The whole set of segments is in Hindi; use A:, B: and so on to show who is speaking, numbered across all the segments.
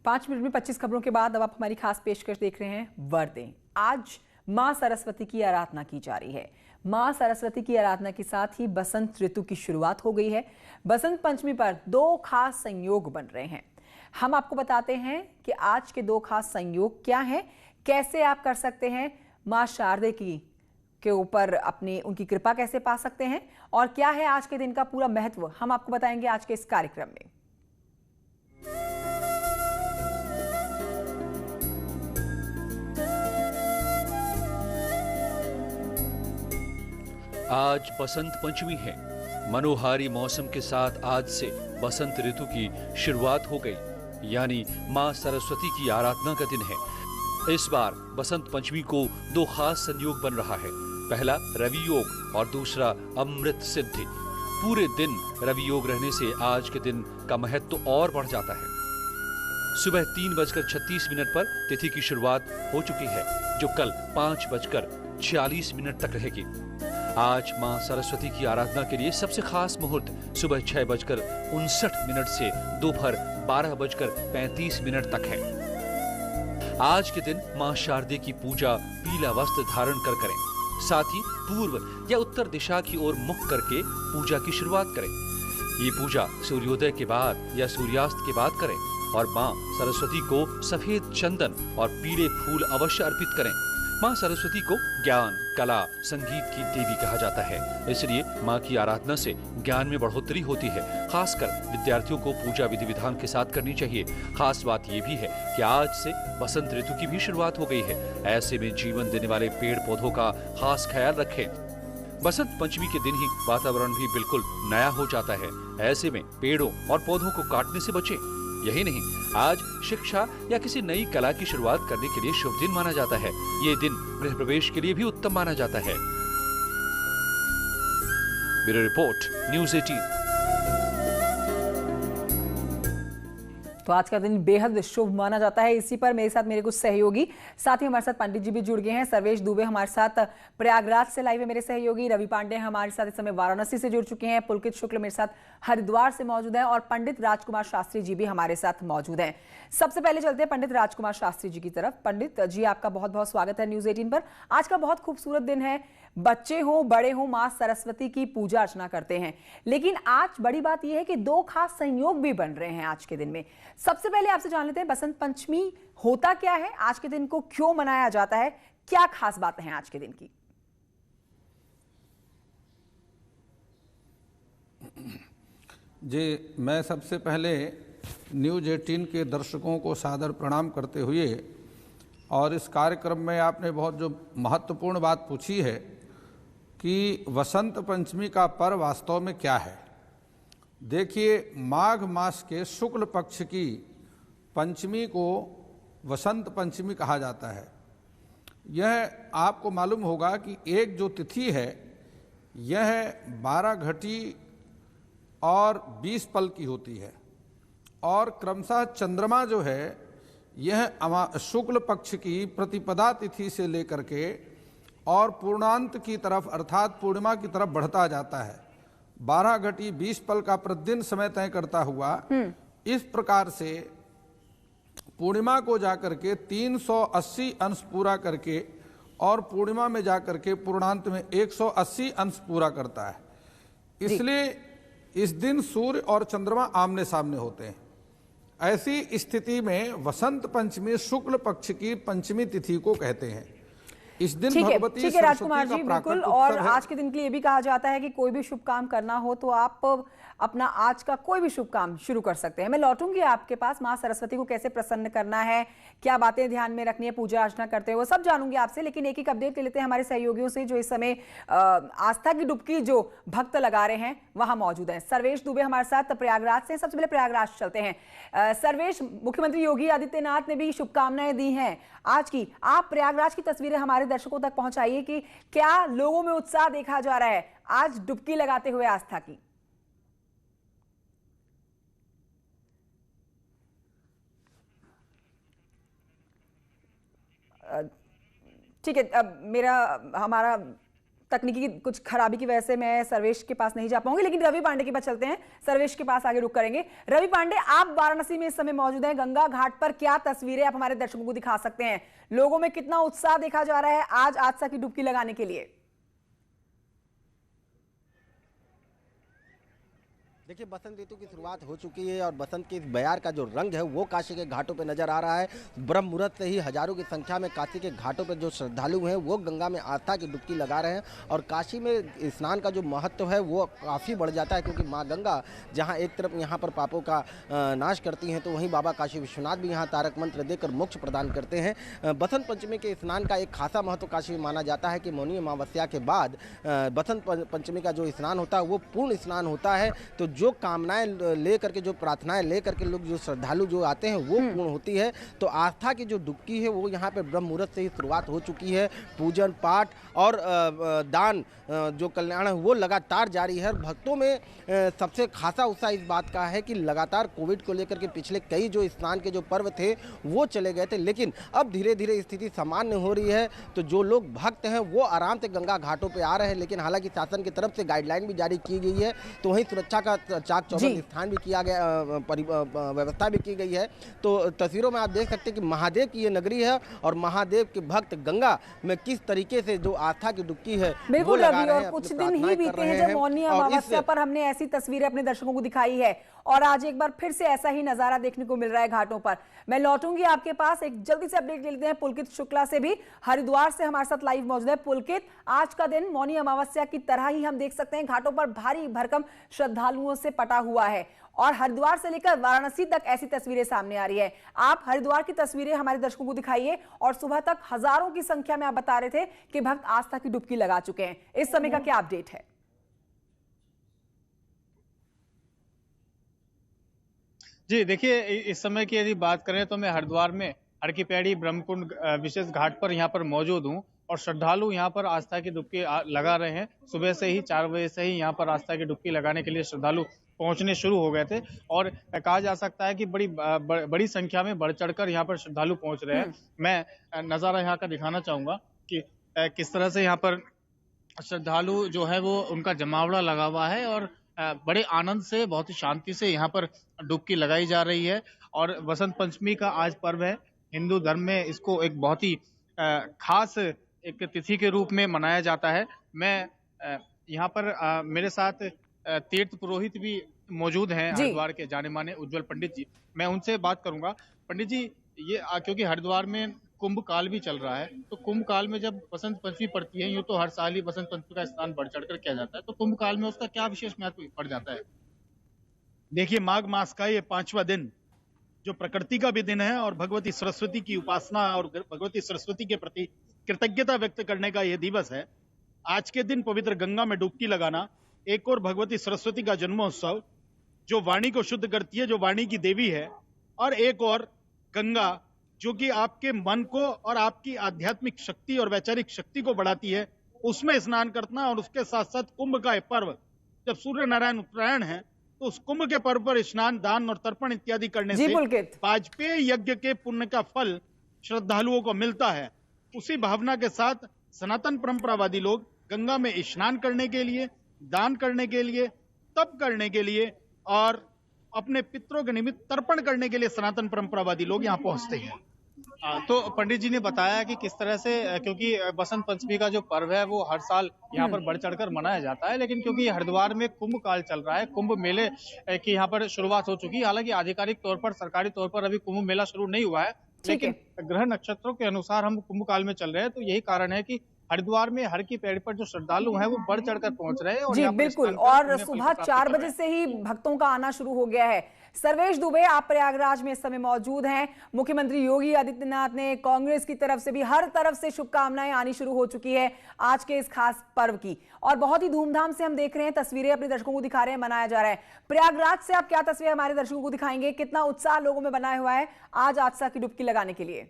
A: 5 मिनट में 25 खबरों के बाद अब आप हमारी खास पेशकश देख रहे हैं वरदें। आज मां सरस्वती की आराधना की जा रही है। मां सरस्वती की आराधना के साथ ही बसंत ऋतु की शुरुआत हो गई है। बसंत पंचमी पर दो खास संयोग बन रहे हैं। हम आपको बताते हैं कि आज के दो खास संयोग क्या हैं, कैसे आप कर सकते हैं मां शारदे की के ऊपर अपनी उनकी कृपा कैसे पा सकते हैं और क्या है आज के दिन का पूरा महत्व, हम आपको बताएंगे आज के इस कार्यक्रम में।
B: आज बसंत पंचमी है। मनोहारी मौसम के साथ आज से बसंत ऋतु की शुरुआत हो गई, यानी मां सरस्वती की आराधना का दिन है। इस बार बसंत पंचमी को दो खास संयोग बन रहा है। पहला रवि योग और दूसरा अमृत सिद्धि। पूरे दिन रवि योग रहने से आज के दिन का महत्व तो और बढ़ जाता है। सुबह 3:36 पर तिथि की शुरुआत हो चुकी है, जो कल 5:46 तक रहेगी। आज मां सरस्वती की आराधना के लिए सबसे खास मुहूर्त सुबह 6:59 से दोपहर 12:35 तक है। आज के दिन मां शारदे की पूजा पीला वस्त्र धारण कर करें। साथ ही पूर्व या उत्तर दिशा की ओर मुख करके पूजा की शुरुआत करें। ये पूजा सूर्योदय के बाद या सूर्यास्त के बाद करें और मां सरस्वती को सफेद चंदन और पीले फूल अवश्य अर्पित करें। मां सरस्वती को ज्ञान, कला, संगीत की देवी कहा जाता है, इसलिए मां की आराधना से ज्ञान में बढ़ोतरी होती है। खासकर विद्यार्थियों को पूजा विधि विधान के साथ करनी चाहिए। खास बात यह भी है कि आज से बसंत ऋतु की भी शुरुआत हो गई है। ऐसे में जीवन देने वाले पेड़ पौधों का खास ख्याल रखें। बसंत पंचमी के दिन ही वातावरण भी बिल्कुल नया हो जाता है। ऐसे में पेड़ों और पौधों को काटने से बचें। यही नहीं, आज शिक्षा या किसी नई कला की शुरुआत करने के लिए शुभ दिन माना जाता है। ये दिन गृह प्रवेश के लिए भी उत्तम माना जाता है। Bureau report, news 18।
A: तो आज का दिन बेहद शुभ माना जाता है। इसी पर मेरे साथ मेरे कुछ सहयोगी, साथ ही हमारे साथ पंडित जी भी जुड़ गए हैं। सर्वेश दुबे हमारे साथ प्रयागराज से लाइव है, मेरे सहयोगी। रवि पांडे हमारे साथ इस समय वाराणसी से जुड़ चुके हैं। पुलकित शुक्ल मेरे साथ हरिद्वार से मौजूद है और पंडित राजकुमार शास्त्री जी भी हमारे साथ मौजूद हैं। सबसे पहले चलते हैं पंडित राजकुमार शास्त्री जी की तरफ। पंडित जी, आपका बहुत बहुत स्वागत है न्यूज़ 18 पर। आज का बहुत खूबसूरत दिन है। बच्चे हो बड़े हो मां सरस्वती की पूजा अर्चना करते हैं, लेकिन आज बड़ी बात यह है कि दो खास संयोग भी बन रहे हैं आज के दिन में। सबसे पहले आपसे जान लेते हैं बसंत पंचमी होता क्या है, आज के दिन को क्यों मनाया जाता है, क्या खास बातें हैं आज के दिन की?
C: जी, मैं सबसे पहले न्यूज़ 18 के दर्शकों को सादर प्रणाम करते हुए, और इस कार्यक्रम में आपने बहुत जो महत्वपूर्ण बात पूछी है कि वसंत पंचमी का पर्व वास्तव में क्या है। देखिए, माघ मास के शुक्ल पक्ष की पंचमी को वसंत पंचमी कहा जाता है। यह आपको मालूम होगा कि एक जो तिथि है यह 12 घटी और 20 पल की होती है, और क्रमशः चंद्रमा जो है यह शुक्ल पक्ष की प्रतिपदा तिथि से लेकर के और पूर्णांत की तरफ अर्थात पूर्णिमा की तरफ बढ़ता जाता है। 12 घटी 20 पल का प्रतिदिन समय तय करता हुआ इस प्रकार से पूर्णिमा को जाकर के 380 अंश पूरा करके और पूर्णिमा में जाकर के पूर्णांत में 180 अंश पूरा करता है। इसलिए इस दिन सूर्य और चंद्रमा आमने सामने होते हैं। ऐसी स्थिति में वसंत पंचमी शुक्ल पक्ष की पंचमी तिथि को कहते हैं। इस दिन भगवती
A: ठीक है राजकुमार जी, बिल्कुल। और आज के दिन के लिए भी कहा जाता है कि कोई भी शुभ काम करना हो तो आप अपना आज का कोई भी शुभ काम शुरू कर सकते हैं। मैं लौटूंगी आपके पास, मां सरस्वती को कैसे प्रसन्न करना है, क्या बातें ध्यान में रखनी है पूजा अर्चना करते हुए, वो सब जानूंगी आपसे। लेकिन एक अपडेट ले लेते हैं हमारे सहयोगियों से जो इस समय आस्था की डुबकी जो भक्त लगा रहे हैं वहां मौजूद है। सर्वेश दुबे हमारे साथ प्रयागराज से। सबसे पहले प्रयागराज चलते हैं। सर्वेश, मुख्यमंत्री योगी आदित्यनाथ ने भी शुभकामनाएं दी हैं आज की। आप प्रयागराज की तस्वीरें हमारे दर्शकों तक पहुंचाइए कि क्या लोगों में उत्साह देखा जा रहा है आज डुबकी लगाते हुए आस्था की। ठीक है, अब हमारा तकनीकी कुछ खराबी की वजह से मैं सर्वेश के पास नहीं जा पाऊंगी, लेकिन रवि पांडे के पास चलते हैं। सर्वेश के पास आगे रुक करेंगे। रवि पांडे, आप वाराणसी में इस समय मौजूद हैं, गंगा घाट पर क्या तस्वीरें आप हमारे दर्शकों को दिखा सकते हैं? लोगों में कितना उत्साह देखा जा रहा है आज आस्था की डुबकी लगाने के लिए?
D: देखिए, बसंत ऋतु की शुरुआत हो चुकी है और बसंत के इस बयार का जो रंग है वो काशी के घाटों पे नजर आ रहा है। ब्रह्म मुहूर्त से ही हजारों की संख्या में काशी के घाटों पे जो श्रद्धालु हैं वो गंगा में आस्था की डुबकी लगा रहे हैं और काशी में स्नान का जो महत्व है वो काफ़ी बढ़ जाता है, क्योंकि माँ गंगा जहाँ एक तरफ यहाँ पर पापों का नाश करती हैं, तो वहीं बाबा काशी विश्वनाथ भी यहाँ तारक मंत्र देकर मोक्ष प्रदान करते हैं। बसंत पंचमी के स्नान का एक खासा महत्व काशी में माना जाता है कि मौनी अमावस्या के बाद बसंत पंचमी का जो स्नान होता है वो पूर्ण स्नान होता है। तो जो कामनाएं ले करके, जो प्रार्थनाएं ले करके लोग, जो श्रद्धालु जो आते हैं वो पूर्ण होती है। तो आस्था की जो डुबकी है वो यहाँ पे ब्रह्म मुहूर्त से ही शुरुआत हो चुकी है। पूजन पाठ और दान जो कल्याण है वो लगातार जारी है। भक्तों में सबसे खासा उत्साह इस बात का है कि लगातार कोविड को लेकर के पिछले कई जो स्नान के जो पर्व थे वो चले गए थे, लेकिन अब धीरे धीरे स्थिति सामान्य हो रही है। तो जो लोग भक्त हैं वो आराम से गंगा घाटों पे आ रहे हैं, लेकिन हालांकि शासन की तरफ से गाइडलाइन भी जारी की गई है, तो वहीं सुरक्षा का चाक चौबंद स्थान भी किया गया, व्यवस्था भी की गई है। तो तस्वीरों में आप देख सकते हैं कि महादेव की ये नगरी है और महादेव के भक्त गंगा में किस तरीके से जो आस्था की डुबकी है वो लगा रहे हैं।
A: और कुछ दिन ही बीते हैं जब मौनी अमावस्या पर हमने ऐसी तस्वीरें अपने दर्शकों को दिखाई है और आज एक बार फिर से ऐसा ही नजारा देखने को मिल रहा है घाटों पर। मैं लौटूंगी आपके पास, एक जल्दी से अपडेट ले लेते हैं पुलकित शुक्ला से भी हरिद्वार से हमारे साथ लाइव मौजूद है। पुलकित, आज का दिन मौनी अमावस्या की तरह ही हम देख सकते हैं घाटों पर भारी भरकम श्रद्धालुओं से पटा हुआ है और हरिद्वार से लेकर वाराणसी तक ऐसी तस्वीरें सामने आ रही है। आप हरिद्वार की तस्वीरें हमारे दर्शकों को दिखाइए और सुबह तक हजारों की संख्या में आप बता रहे थे कि भक्त आस्था की डुबकी लगा चुके हैं। इस समय का क्या अपडेट है?
E: जी देखिए, इस समय की यदि बात करें तो मैं हरिद्वार में हर की पैड़ी ब्रह्मकुंड विशेष घाट पर यहाँ पर मौजूद हूँ और श्रद्धालु यहाँ पर आस्था की डुबकी लगा रहे हैं। सुबह से ही 4 बजे से ही यहाँ पर आस्था की डुबकी लगाने के लिए श्रद्धालु पहुंचने शुरू हो गए थे और कहा जा सकता है कि बड़ी संख्या में बढ़ चढ़कर यहाँ पर श्रद्धालु पहुंच रहे हैं। मैं नज़ारा यहाँ का दिखाना चाहूंगा कि किस तरह से यहाँ पर श्रद्धालु जो है वो उनका जमावड़ा लगा हुआ है और बड़े आनंद से, बहुत ही शांति से यहाँ पर डुबकी लगाई जा रही है। और बसंत पंचमी का आज पर्व है। हिंदू धर्म में इसको एक बहुत ही खास एक तिथि के रूप में मनाया जाता है। मैं यहाँ पर मेरे साथ तीर्थ पुरोहित भी मौजूद हैं, हरिद्वार के जाने माने उज्जवल पंडित जी। मैं उनसे बात करूंगा। पंडित जी, ये क्योंकि हरिद्वार में कुंभ काल भी चल रहा है, तो कुंभ काल में जब बसंत पंचमी पड़ती है, यूं तो हर साल ही बसंत पंचमी का स्नान बढ़ चढ़कर किया जाता है, तो कुंभ काल में उसका क्या विशेष महत्व पड़ जाता है?
F: देखिए, माघ मास का ये 5वां दिन जो प्रकृति का भी दिन है और भगवती सरस्वती की उपासना और भगवती सरस्वती के प्रति कृतज्ञता व्यक्त करने का यह दिवस है। आज के दिन पवित्र गंगा में डुबकी लगाना, एक और भगवती सरस्वती का जन्मोत्सव जो वाणी को शुद्ध करती है, जो वाणी की देवी है, और एक और गंगा जो कि आपके मन को और आपकी आध्यात्मिक शक्ति और वैचारिक शक्ति को बढ़ाती है, उसमें स्नान करना। और उसके साथ साथ कुंभ का पर्व, जब सूर्य नारायण उत्तरायण है, तो उस कुंभ के पर्व पर स्नान, दान और तर्पण इत्यादि करने से वाजपेयी यज्ञ के पुण्य का फल श्रद्धालुओं को मिलता है। उसी भावना के साथ सनातन परंपरावादी लोग गंगा में स्नान करने के लिए, दान करने के लिए, तप करने के लिए और अपने पितरों के निमित्त तर्पण करने के लिए सनातन परंपरावादी लोग यहाँ पहुंचते हैं।
E: तो पंडित जी ने बताया कि किस तरह से, क्योंकि बसंत पंचमी का जो पर्व है वो हर साल यहाँ पर बढ़ चढ़कर मनाया जाता है, लेकिन क्योंकि हरिद्वार में कुंभ काल चल रहा है, कुंभ मेले की यहाँ पर शुरुआत हो चुकी है। हालांकि आधिकारिक तौर पर, सरकारी तौर पर अभी कुंभ मेला शुरू नहीं हुआ है, लेकिन ग्रह नक्षत्रों के अनुसार हम कुंभ काल में चल रहे हैं। तो यही कारण है कि हरिद्वार में हर की पैड़ी पर जो श्रद्धालु हैं वो बढ़ चढ़कर पहुंच रहे हैं। और
A: जी बिल्कुल, और सुबह 4 बजे से ही भक्तों का आना शुरू हो गया है। सर्वेश दुबे, आप प्रयागराज में इस समय मौजूद हैं। मुख्यमंत्री योगी आदित्यनाथ ने कांग्रेस की तरफ से भी हर तरफ से शुभकामनाएं आनी शुरू हो चुकी है आज के इस खास पर्व की, और बहुत ही धूमधाम से हम देख रहे हैं, तस्वीरें अपने दर्शकों को दिखा रहे हैं, मनाया जा रहा है। प्रयागराज से आप क्या तस्वीरें हमारे दर्शकों को दिखाएंगे? कितना उत्साह लोगों में बनाया हुआ है आज आस्था की डुबकी लगाने के लिए?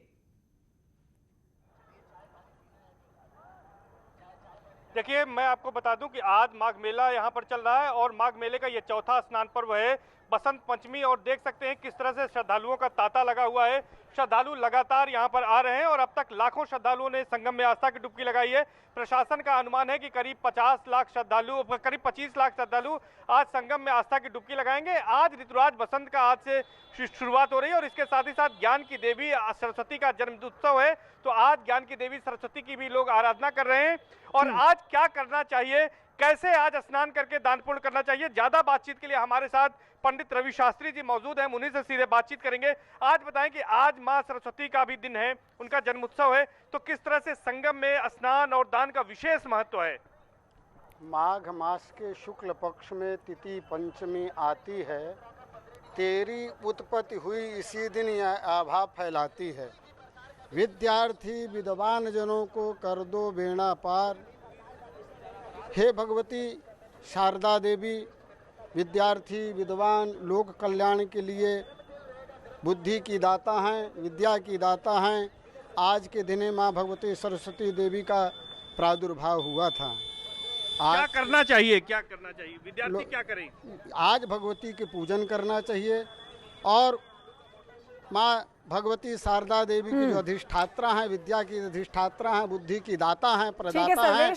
G: देखिए, मैं आपको बता दूं कि आज माघ मेला यहाँ पर चल रहा है और माघ मेले का ये चौथा स्नान पर्व है। बसंत पंचमी और देख सकते हैं किस तरह से श्रद्धालुओं का तांता लगा हुआ है। श्रद्धालु लगातार यहां पर आ रहे हैं और अब तक लाखों श्रद्धालुओं ने संगम में आस्था की डुबकी लगाई है। प्रशासन का अनुमान है कि करीब 25 लाख श्रद्धालु आज संगम में आस्था की डुबकी लगाएंगे। आज ऋतुराज बसंत का आज से शुरुआत हो रही है और इसके साथ ही साथ ज्ञान की देवी सरस्वती का जन्म उत्सव है, तो आज ज्ञान की देवी सरस्वती की भी लोग आराधना कर रहे हैं। और आज क्या करना चाहिए, कैसे आज स्नान करके दान पुण्य करना चाहिए, ज्यादा बातचीत के लिए हमारे साथ पंडित रवि शास्त्री जी मौजूद हैं, उन्हीं से सीधे बातचीत करेंगे। आज बताएं कि आज मां सरस्वती का भी दिन है, उनका जन्म उत्सव है, तो किस तरह से संगम में स्नान और दान का विशेष महत्व है।
H: माघ मास के शुक्ल पक्ष में तिथि पंचमी आती है, तेरी उत्पत्ति हुई इसी दिन यह आभा फैलाती है। विद्यार्थी विद्वान जनों को कर दो बेड़ा पार, हे भगवती शारदा देवी, विद्यार्थी विद्वान लोक कल्याण के लिए बुद्धि की दाता हैं, विद्या की दाता हैं। आज के दिन माँ भगवती सरस्वती देवी का प्रादुर्भाव हुआ था।
G: क्या करना चाहिए, विद्यार्थी क्या करें?
H: आज भगवती के पूजन करना चाहिए और माँ भगवती शारदा देवी की जो अधिष्ठात्रा हैं, विद्या की अधिष्ठात्रा हैं, बुद्धि की दाता हैं, प्रदाता हैं,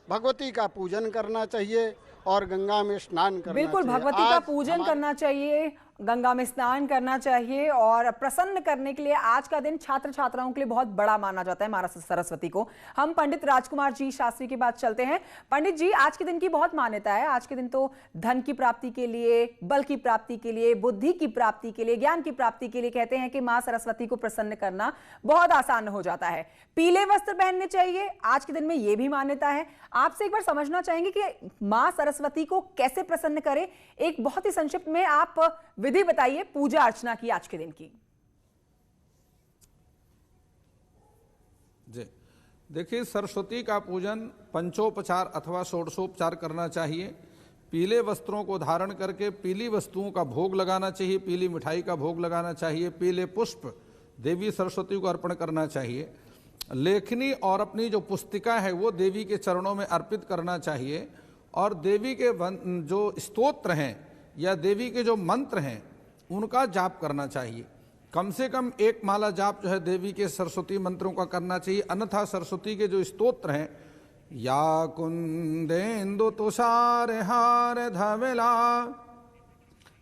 H: भगवती का पूजन करना चाहिए और गंगा में स्नान करना
A: बिल्कुल
H: चाहिए।
A: भगवती का पूजन करना चाहिए, गंगा में स्नान करना चाहिए और प्रसन्न करने के लिए आज का दिन छात्र छात्राओं के लिए बहुत बड़ा माना जाता है माता सरस्वती को। हम पंडित राजकुमार जी शास्त्री की बात चलते हैं। पंडित जी, आज के दिन की बहुत मान्यता है। आज के दिन तो धन की प्राप्ति के लिए, बल की प्राप्ति के लिए, बुद्धि की प्राप्ति के लिए, ज्ञान की प्राप्ति के लिए कहते हैं कि माँ सरस्वती को प्रसन्न करना बहुत आसान हो जाता है। पीले वस्त्र पहनने चाहिए, आज के दिन में यह भी मान्यता है। आपसे एक बार समझना चाहेंगे कि माँ सरस्वती को कैसे प्रसन्न करें। एक बहुत ही संक्षिप्त में आप विधि बताइए पूजा अर्चना की आज के दिन की।
C: जी देखिए, सरस्वती का पूजन पंचोपचार अथवा षोडशोपचार करना चाहिए। पीले वस्त्रों को धारण करके पीली वस्तुओं का भोग लगाना चाहिए, पीली मिठाई का भोग लगाना चाहिए, पीले पुष्प देवी सरस्वती को अर्पण करना चाहिए। लेखनी और अपनी जो पुस्तिका है वो देवी के चरणों में अर्पित करना चाहिए और देवी के जो स्तोत्र हैं या देवी के जो मंत्र हैं उनका जाप करना चाहिए। कम से कम एक माला जाप जो है देवी के सरस्वती मंत्रों का करना चाहिए, अन्यथा सरस्वती के जो स्तोत्र हैं, या कुंदेन्दु तुषार हार धवला,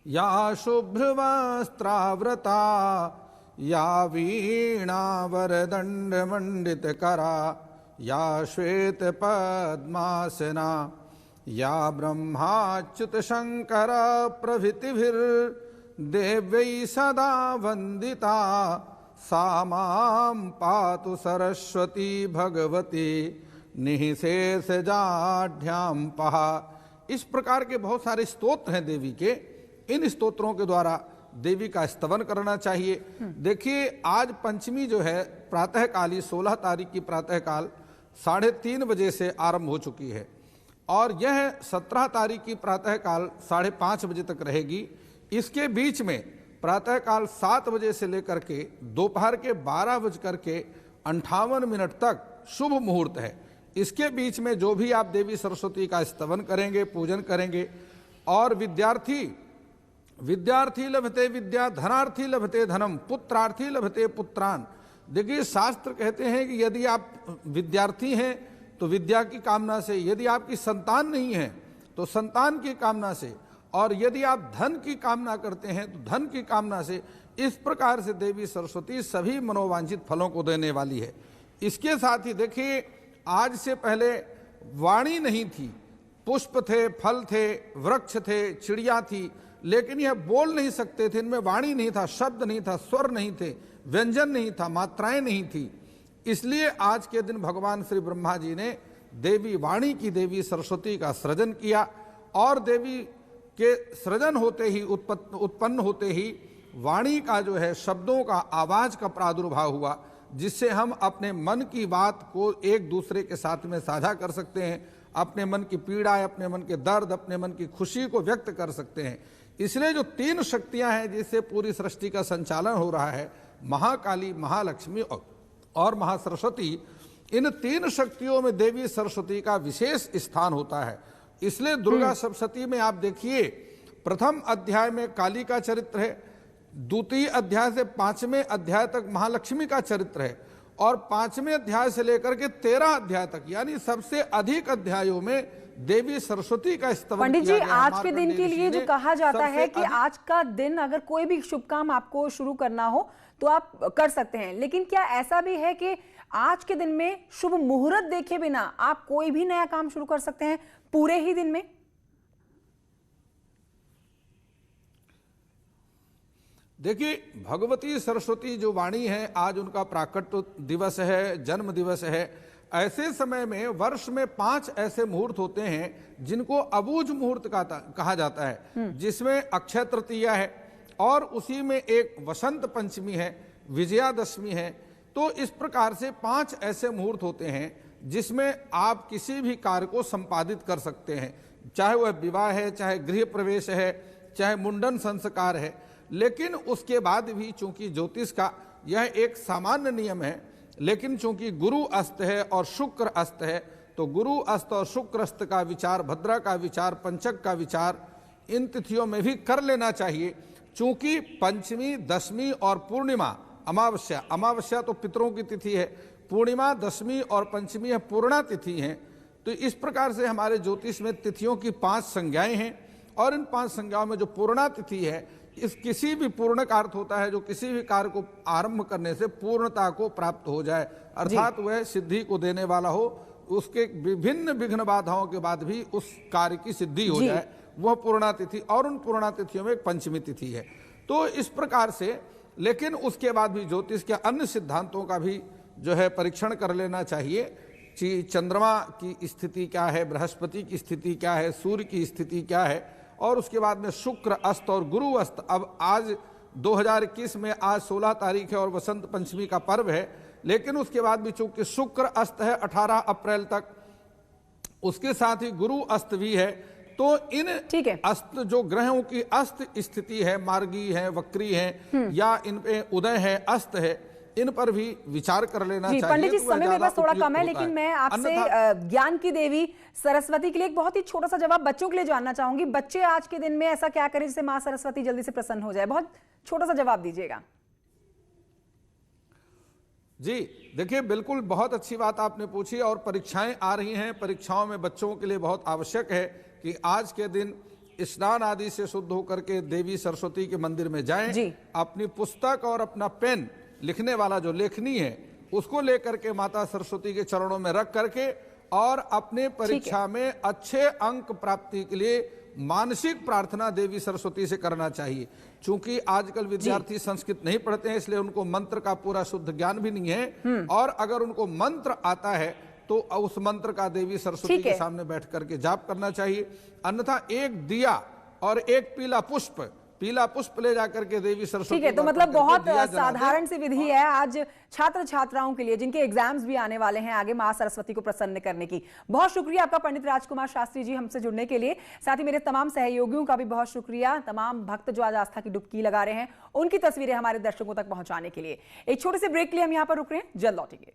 C: या शुभ्र वस्त्रावृता, या वीणा वरदंड मंडित करा, या श्वेत पद्मासना, या ब्रह्माच्युत शंकर प्रभृतिभिर देव्यै सदा वंदिता, सा मां पातु सरस्वती भगवती निःशेष जाढ्यां पहा। इस प्रकार के बहुत सारे स्तोत्र हैं देवी के। इन स्तोत्रों के द्वारा देवी का स्तवन करना चाहिए। देखिए, आज पंचमी जो है प्रातःकाली 16 तारीख की प्रातःकाल 3:30 बजे से आरंभ हो चुकी है और यह 17 तारीख की प्रातःकाल 5:30 बजे तक रहेगी। इसके बीच में प्रातःकाल 7 बजे से लेकर के दोपहर के 12:58 तक शुभ मुहूर्त है। इसके बीच में जो भी आप देवी सरस्वती का स्तवन करेंगे, पूजन करेंगे और विद्यार्थी लभते विद्या, धनार्थी लभते धनम, पुत्रार्थी लभते पुत्रान। देखिए, शास्त्र कहते हैं कि यदि आप विद्यार्थी हैं तो विद्या की कामना से, यदि आपकी संतान नहीं है तो संतान की कामना से, और यदि आप धन की कामना करते हैं तो धन की कामना से। इस प्रकार से देवी सरस्वती सभी मनोवांछित फलों को देने वाली है। इसके साथ ही देखिए, आज से पहले वाणी नहीं थी, पुष्प थे, फल थे, वृक्ष थे, चिड़िया थी, लेकिन यह बोल नहीं सकते थे। इनमें वाणी नहीं था, शब्द नहीं था, स्वर नहीं थे, व्यंजन नहीं था, मात्राएं नहीं थी। इसलिए आज के दिन भगवान श्री ब्रह्मा जी ने देवी वाणी की देवी सरस्वती का सृजन किया और देवी के सृजन होते ही, उत्पन्न होते ही वाणी का जो है शब्दों का, आवाज का प्रादुर्भाव हुआ, जिससे हम अपने मन की बात को एक दूसरे के साथ में साझा कर सकते हैं, अपने मन की पीड़ा, अपने मन के दर्द, अपने मन की खुशी को व्यक्त कर सकते हैं। इसलिए जो 3 शक्तियां हैं जिससे पूरी सृष्टि का संचालन हो रहा है, महाकाली, महालक्ष्मी और महासरस्वती, इन 3 शक्तियों में देवी सरस्वती का विशेष स्थान होता है। इसलिए दुर्गा सप्तशती में आप देखिए प्रथम अध्याय में काली का चरित्र है, द्वितीय अध्याय से 5वें अध्याय तक महालक्ष्मी का चरित्र है, और 5वें अध्याय से लेकर के 13 अध्याय तक यानी सबसे अधिक अध्यायों में देवी सरस्वती का स्तवन
A: पंडित जी,
C: किया गया।
A: आज के दिन
C: मार्कंडेय
A: के
C: ऋषि
A: लिए जो
C: ने
A: कहा जाता है कि
C: सबसे
A: आज का दिन अगर कोई भी शुभ काम आपको शुरू करना हो तो आप कर सकते हैं, लेकिन क्या ऐसा भी है कि आज के दिन में शुभ मुहूर्त देखे बिना आप कोई भी नया काम शुरू कर सकते हैं पूरे ही दिन में?
C: देखिए, भगवती सरस्वती जो वाणी है, आज उनका प्राकट्य दिवस है, जन्म दिवस है। ऐसे समय में वर्ष में 5 ऐसे मुहूर्त होते हैं जिनको अबूझ मुहूर्त कहा जाता है, जिसमें अक्षय तृतीया है और उसी में एक वसंत पंचमी है, विजयादशमी है। तो इस प्रकार से 5 ऐसे मुहूर्त होते हैं जिसमें आप किसी भी कार्य को संपादित कर सकते हैं, चाहे वह विवाह है, चाहे गृह प्रवेश है, चाहे मुंडन संस्कार है। लेकिन उसके बाद भी चूंकि ज्योतिष का यह एक सामान्य नियम है, लेकिन चूंकि गुरु अस्त है और शुक्र अस्त है, तो गुरु अस्त और शुक्र अस्त का विचार, भद्रा का विचार, पंचक का विचार इन तिथियों में भी कर लेना चाहिए। चूंकि पंचमी, दशमी और पूर्णिमा, अमावस्या तो पितरों की तिथि है, पूर्णिमा, दशमी और पंचमी है पूर्णा तिथि हैं। तो इस प्रकार से हमारे ज्योतिष में तिथियों की 5 संज्ञाएं हैं, और इन 5 संज्ञाओं में जो पूर्णा तिथि है, इस किसी भी पूर्ण का अर्थ होता है जो किसी भी कार्य को आरंभ करने से पूर्णता को प्राप्त हो जाए, अर्थात वह सिद्धि को देने वाला हो, उसके विभिन्न विघ्न बाधाओं के बाद भी उस कार्य की सिद्धि हो जाए, वह पूर्णा तिथि। और उन पूर्णा तिथियों में एक पंचमी तिथि है। तो इस प्रकार से, लेकिन उसके बाद भी ज्योतिष के अन्य सिद्धांतों का भी जो है परीक्षण कर लेना चाहिए कि चंद्रमा की स्थिति क्या है, बृहस्पति की स्थिति क्या है, सूर्य की स्थिति क्या है, और उसके बाद में शुक्र अस्त और गुरु अस्त। अब आज 2021 में आज 16 तारीख है और वसंत पंचमी का पर्व है, लेकिन उसके बाद भी चूंकि शुक्र अस्त है 18 अप्रैल तक, उसके साथ ही गुरु अस्त भी है। तो इन अस्त जो ग्रहों की अस्त स्थिति है, मार्गी है, वक्री है, या इन पे उदय है, अस्त है, इन पर भी विचार कर लेना चाहिए।
A: पंडित जी, समय मेरे पास थोड़ा कम है, लेकिन मैं आपसे ज्ञान की देवी सरस्वती के लिए एक बहुत ही छोटा सा जवाब बच्चों के लिए जानना चाहूंगी। बच्चे आज के दिन में ऐसा क्या करें जिससे मां सरस्वती जल्दी से प्रसन्न हो जाए? बहुत छोटा सा जवाब दीजिएगा।
C: जी देखिए, बिल्कुल बहुत अच्छी बात आपने पूछी, और परीक्षाएं आ रही हैं। परीक्षाओं में बच्चों के लिए बहुत आवश्यक है कि आज के दिन स्नान आदि से शुद्ध होकर के देवी सरस्वती के मंदिर में जाएं, अपनी पुस्तक और अपना पेन, लिखने वाला जो लेखनी है, उसको लेकर के माता सरस्वती के चरणों में रख करके और अपने परीक्षा में अच्छे अंक प्राप्ति के लिए मानसिक प्रार्थना देवी सरस्वती से करना चाहिए। चूंकि आजकल विद्यार्थी संस्कृत नहीं पढ़ते हैं, इसलिए उनको मंत्र का पूरा शुद्ध ज्ञान भी नहीं है, और अगर उनको मंत्र आता है तो उस मंत्र का देवी सरस्वती के सामने बैठ करके जाप करना चाहिए। अन्यथा एक दिया और एक पीला पुष्प ले जाकर के देवी सरस्वती।
A: ठीक है, तो मतलब बहुत साधारण सी विधि है आज छात्र छात्राओं के लिए जिनके एग्जाम्स भी आने वाले हैं आगे मां सरस्वती को प्रसन्न करने की। बहुत शुक्रिया आपका पंडित राजकुमार शास्त्री जी हमसे जुड़ने के लिए। साथ ही मेरे तमाम सहयोगियों का भी बहुत शुक्रिया, तमाम भक्त जो आज आस्था की डुबकी लगा रहे हैं, उनकी तस्वीरें हमारे दर्शकों तक पहुंचाने के लिए। एक छोटे से ब्रेक के लिए हम यहां पर रुक रहे हैं, जल्द लौटेंगे।